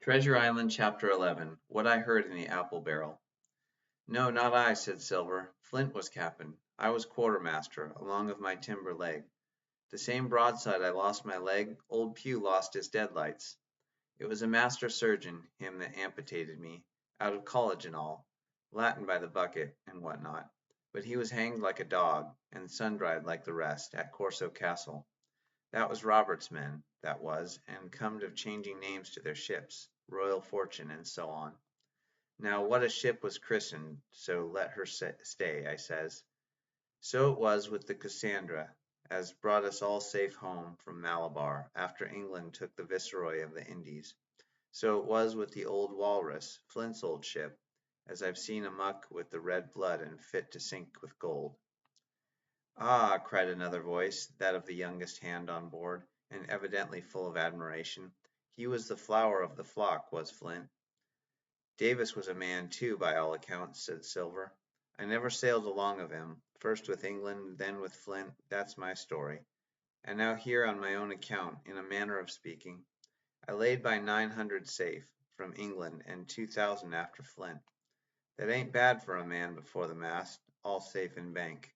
Treasure Island, Chapter 11. What I Heard in the Apple Barrel. No, not I, said Silver. Flint was cap'n. I was quartermaster, along of my timber leg. The same broadside I lost my leg, old Pew lost his deadlights. It was a master surgeon, him that amputated me, out of college and all, Latin by the bucket, and what not. But he was hanged like a dog, and sun-dried like the rest, at Corso Castle. That was Robert's men, that was, and comed of changing names to their ships, Royal Fortune, and so on. Now what a ship was christened, so let her stay, I says. So it was with the Cassandra, as brought us all safe home from Malabar, after England took the viceroy of the Indies. So it was with the old Walrus, Flint's old ship, as I've seen amuck with the red blood and fit to sink with gold. Ah, cried another voice, that of the youngest hand on board, and evidently full of admiration. He was the flower of the flock, was Flint. Davis was a man, too, by all accounts, said Silver. I never sailed along of him, first with England, then with Flint, that's my story. And now here on my own account, in a manner of speaking, I laid by 900 safe, from England, and 2,000 after Flint. That ain't bad for a man before the mast, all safe in bank.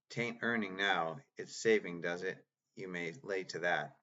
'Tain't earning now, it's saving, does it? You may lay to that.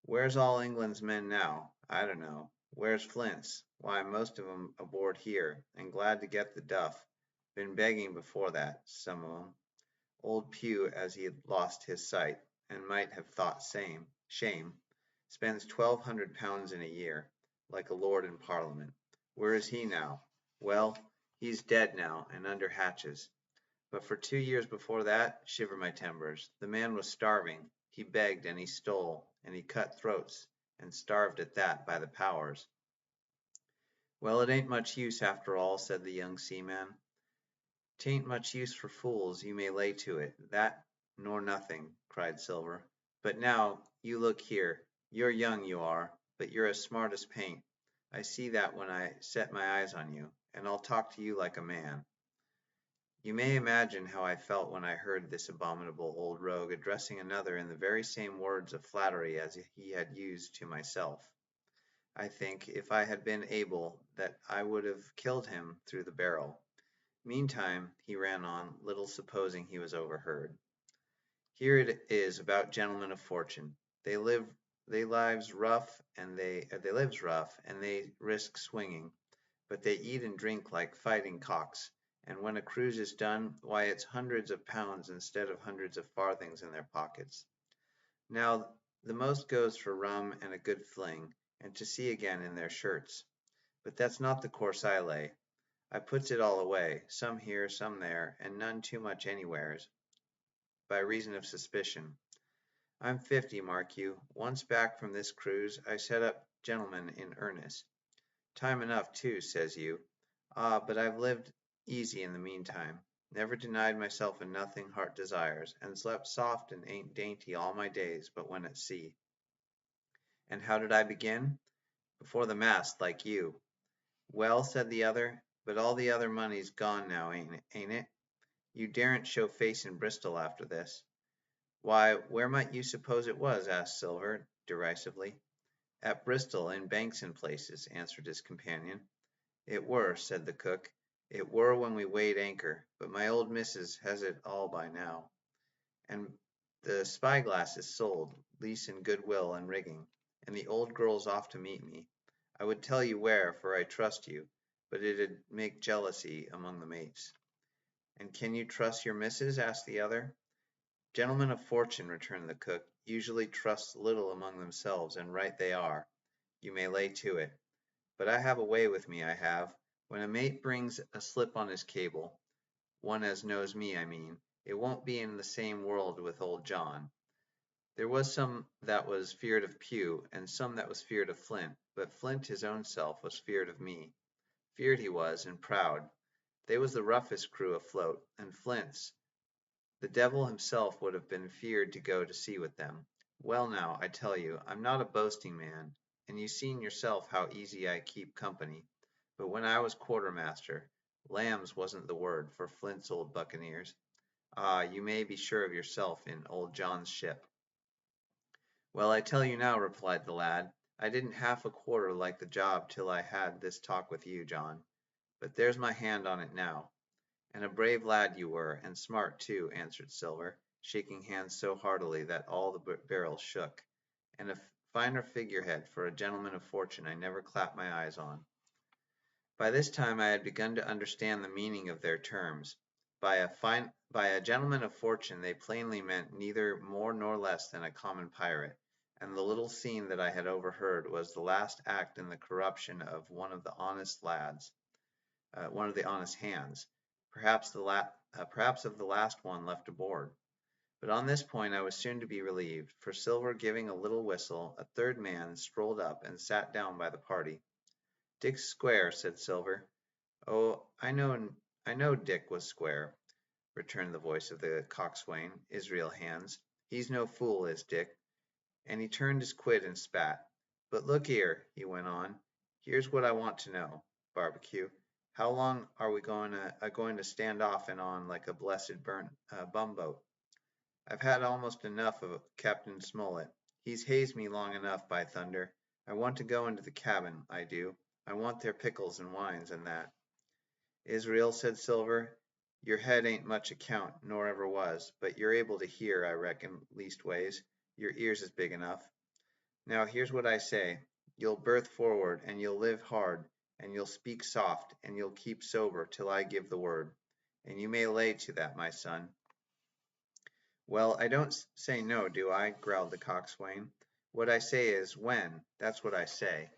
Where's all England's men now? I don't know. Where's Flint's? Why, most of 'em aboard here, and glad to get the duff. Been begging before that, some of 'em. Old Pew, as he'd lost his sight, and might have thought shame, spends £1,200 in a year, like a lord in Parliament. Where is he now? Well, he's dead now, and under hatches. But for 2 years before that, shiver my timbers, the man was starving. He begged and he stole, and he cut throats, and starved at that by the powers. Well, it ain't much use after all, said the young seaman. 'Tain't much use for fools, you may lay to it, that nor nothing, cried Silver. But now, you look here, you're young, you are, but you're as smart as paint. I see that when I set my eyes on you, and I'll talk to you like a man. You may imagine how I felt when I heard this abominable old rogue addressing another in the very same words of flattery as he had used to myself. I think, if I had been able, that I would have killed him through the barrel. Meantime, he ran on, little supposing he was overheard. Here it is about gentlemen of fortune. They lives rough, and they risk swinging, but they eat and drink like fighting cocks. And when a cruise is done, why, it's hundreds of pounds instead of hundreds of farthings in their pockets. Now, the most goes for rum and a good fling, and to sea again in their shirts. But that's not the course I lay. I puts it all away, some here, some there, and none too much anywheres, by reason of suspicion. I'm 50, mark you. Once back from this cruise, I set up gentleman in earnest. Time enough, too, says you. Ah, but I've lived easy in the meantime, never denied myself a nothing heart desires, and slept soft and ain't dainty all my days but when at sea. And how did I begin? Before the mast, like you. Well, said the other, but all the other money's gone now, ain't it? You daren't show face in Bristol after this. Why, where might you suppose it was? Asked Silver, derisively. At Bristol, in banks and places, answered his companion. It were, said the cook. It were when we weighed anchor, but my old missus has it all by now. And the spyglass is sold, lease and goodwill and rigging, and the old girl's off to meet me. I would tell you where, for I trust you, but it'd make jealousy among the mates. And can you trust your missus? Asked the other. Gentlemen of fortune, returned the cook, usually trust little among themselves, and right they are. You may lay to it. But I have a way with me, I have. When a mate brings a slip on his cable, one as knows me, I mean, it won't be in the same world with old John. There was some that was feared of Pew, and some that was feared of Flint, but Flint his own self was feared of me. Feared he was, and proud. They was the roughest crew afloat, and Flint's. The devil himself would have been feared to go to sea with them. Well now, I tell you, I'm not a boasting man, and you seen yourself how easy I keep company. But when I was quartermaster, lambs wasn't the word for Flint's old buccaneers. Ah, you may be sure of yourself in old John's ship. Well, I tell you now, replied the lad, I didn't half a quarter like the job till I had this talk with you, John. But there's my hand on it now. And a brave lad you were, and smart too, answered Silver, shaking hands so heartily that all the barrels shook. And a finer figurehead for a gentleman of fortune I never clapped my eyes on. By this time I had begun to understand the meaning of their terms. By a gentleman of fortune they plainly meant neither more nor less than a common pirate, and the little scene that I had overheard was the last act in the corruption of one of the honest lads, one of the honest hands, perhaps of the last one left aboard. But on this point I was soon to be relieved, for Silver giving a little whistle, a third man strolled up and sat down by the party. "Dick's square," said Silver. "Oh, I know Dick was square," returned the voice of the coxswain, Israel Hands. "He's no fool, is Dick." And he turned his quid and spat. "But look 'ere," he went on, "here's what I want to know, Barbecue. How long are we going to stand off and on like a blessed bumboat? I've had almost enough of Captain Smollett. He's hazed me long enough, by thunder. I want to go into the cabin, I do. I want their pickles and wines and that." "Israel," said Silver, "your head ain't much account, nor ever was, but you're able to hear, I reckon, leastways, your ears is big enough. Now here's what I say. You'll berth forward, and you'll live hard, and you'll speak soft, and you'll keep sober till I give the word. And you may lay to that, my son." "Well, I don't say no, do I?" growled the coxswain. "What I say is, when, that's what I say."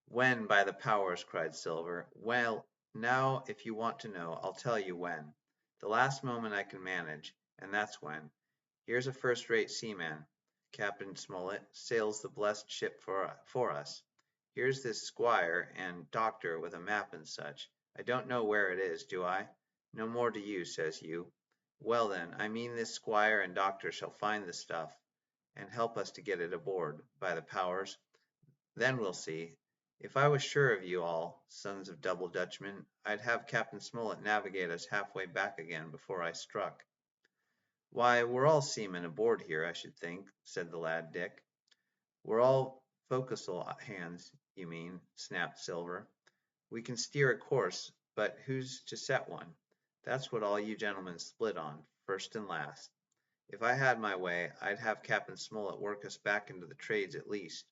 "When, by the powers!" cried Silver. "Well, now, if you want to know, I'll tell you when. The last moment I can manage, and that's when. Here's a first-rate seaman, Captain Smollett, sails the blessed ship for us. Here's this squire and doctor with a map and such. I don't know where it is, do I? No more do you, says you. Well then, I mean this squire and doctor shall find the stuff, and help us to get it aboard, by the powers. Then we'll see. If I was sure of you all, sons of double Dutchmen, I'd have Captain Smollett navigate us halfway back again before I struck." "Why, we're all seamen aboard here, I should think," said the lad Dick. "We're all forecastle hands, you mean," snapped Silver. "We can steer a course, but who's to set one? That's what all you gentlemen split on, first and last. If I had my way, I'd have Captain Smollett work us back into the trades at least.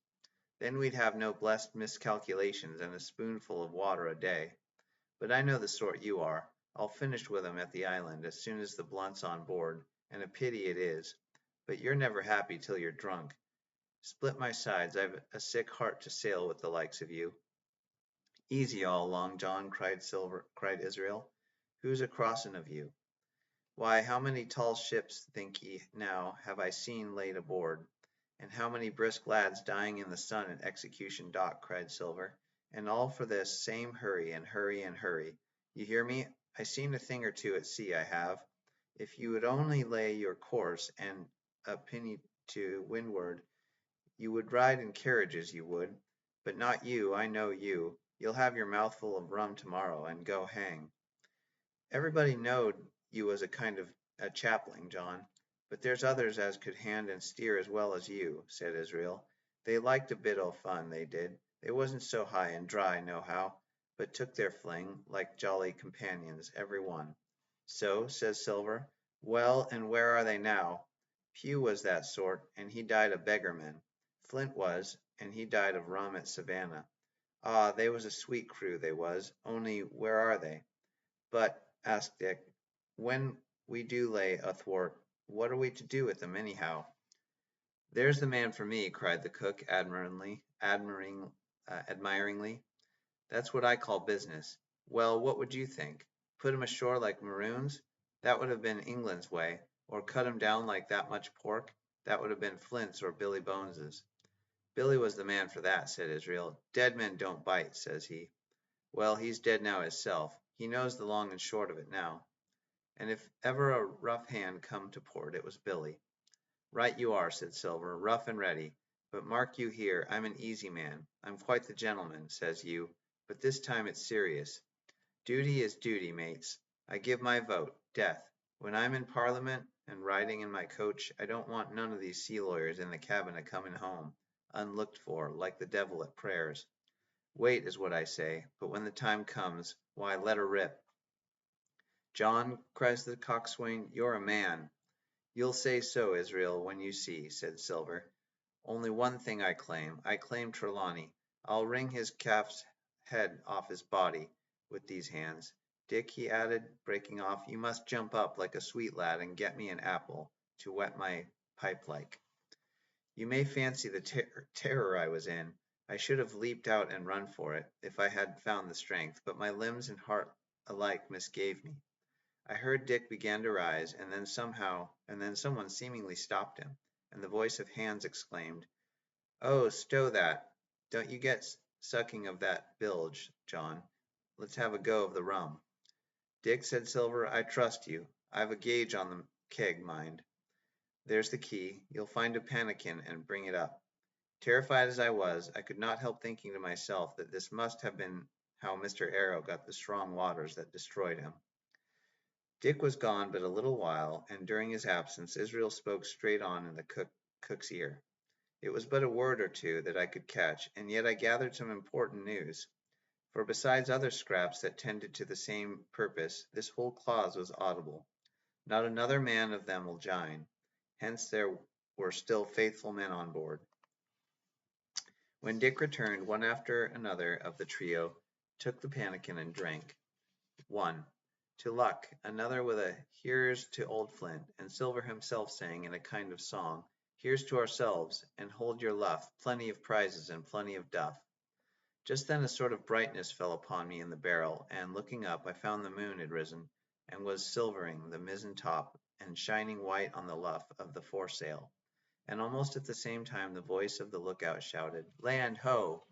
Then we'd have no blessed miscalculations and a spoonful of water a day. But I know the sort you are. I'll finish with 'em at the island as soon as the blunt's on board, and a pity it is. But you're never happy till you're drunk. Split my sides, I've a sick heart to sail with the likes of you." "Easy all along, John," cried Israel. "Who's a crossing of you?" "Why, how many tall ships, think ye, now, have I seen laid aboard? And how many brisk lads dying in the sun at Execution Dock," cried Silver, "and all for this same hurry and hurry and hurry. You hear me? I seen a thing or two at sea, I have. If you would only lay your course and a pinny to windward, you would ride in carriages, you would. But not you, I know you. You'll have your mouthful of rum tomorrow, and go hang. Everybody knowed you was a kind of a chaplain, John. But there's others as could hand and steer as well as you," said Israel. "They liked a bit o' fun, they did. They wasn't so high and dry, nohow, but took their fling, like jolly companions, every one." "So," says Silver. "Well, and where are they now? Pugh was that sort, and he died a beggarman. Flint was, and he died of rum at Savannah. Ah, they was a sweet crew, they was. Only where are they?" "But," asked Dick, "when we do lay athwart, what are we to do with them, anyhow?" "There's the man for me," cried the cook admiringly. "That's what I call business. Well, what would you think? Put 'em ashore like maroons? That would have been England's way. Or cut 'em down like that much pork? That would have been Flint's or Billy Bones's." "Billy was the man for that," said Israel. "Dead men don't bite," says he. "Well, he's dead now hisself. He knows the long and short of it now. And if ever a rough hand come to port, it was Billy." "Right you are," said Silver, "rough and ready. But mark you here, I'm an easy man. I'm quite the gentleman, says you, but this time it's serious. Duty is duty, mates. I give my vote, death. When I'm in Parliament and riding in my coach, I don't want none of these sea lawyers in the cabin a coming home. unlooked for, like the devil at prayers. Wait is what I say, but when the time comes, why, let her rip. John, cries the coxswain, you're a man. You'll say so, Israel, when you see, said Silver. Only one thing I claim Trelawney. I'll wring his calf's head off his body with these hands. Dick, he added, breaking off, you must jump up like a sweet lad and get me an apple to wet my pipe like. You may fancy the terror I was in. I should have leaped out and run for it, if I had found the strength, but my limbs and heart alike misgave me. I heard Dick began to rise, and then someone seemingly stopped him, and the voice of Hans exclaimed, "Oh, stow that! Don't you get sucking of that bilge, John. Let's have a go of the rum." "Dick," said Silver, "I trust you. I've a gauge on the keg, mind. There's the key. You'll find a pannikin and bring it up." Terrified as I was, I could not help thinking to myself that this must have been how Mr. Arrow got the strong waters that destroyed him. Dick was gone but a little while, and during his absence Israel spoke straight on in the cook's ear. It was but a word or two that I could catch, and yet I gathered some important news. For besides other scraps that tended to the same purpose, this whole clause was audible. Not another man of them will join. Hence there were still faithful men on board. When Dick returned, one after another of the trio took the pannikin and drank. One, "To luck," another with a "Here's to old Flint," and Silver himself sang in a kind of song, "Here's to ourselves, and hold your luff, plenty of prizes and plenty of duff." Just then a sort of brightness fell upon me in the barrel, and looking up, I found the moon had risen, and was silvering the mizzen top, and shining white on the luff of the foresail. And almost at the same time the voice of the lookout shouted, "Land ho!"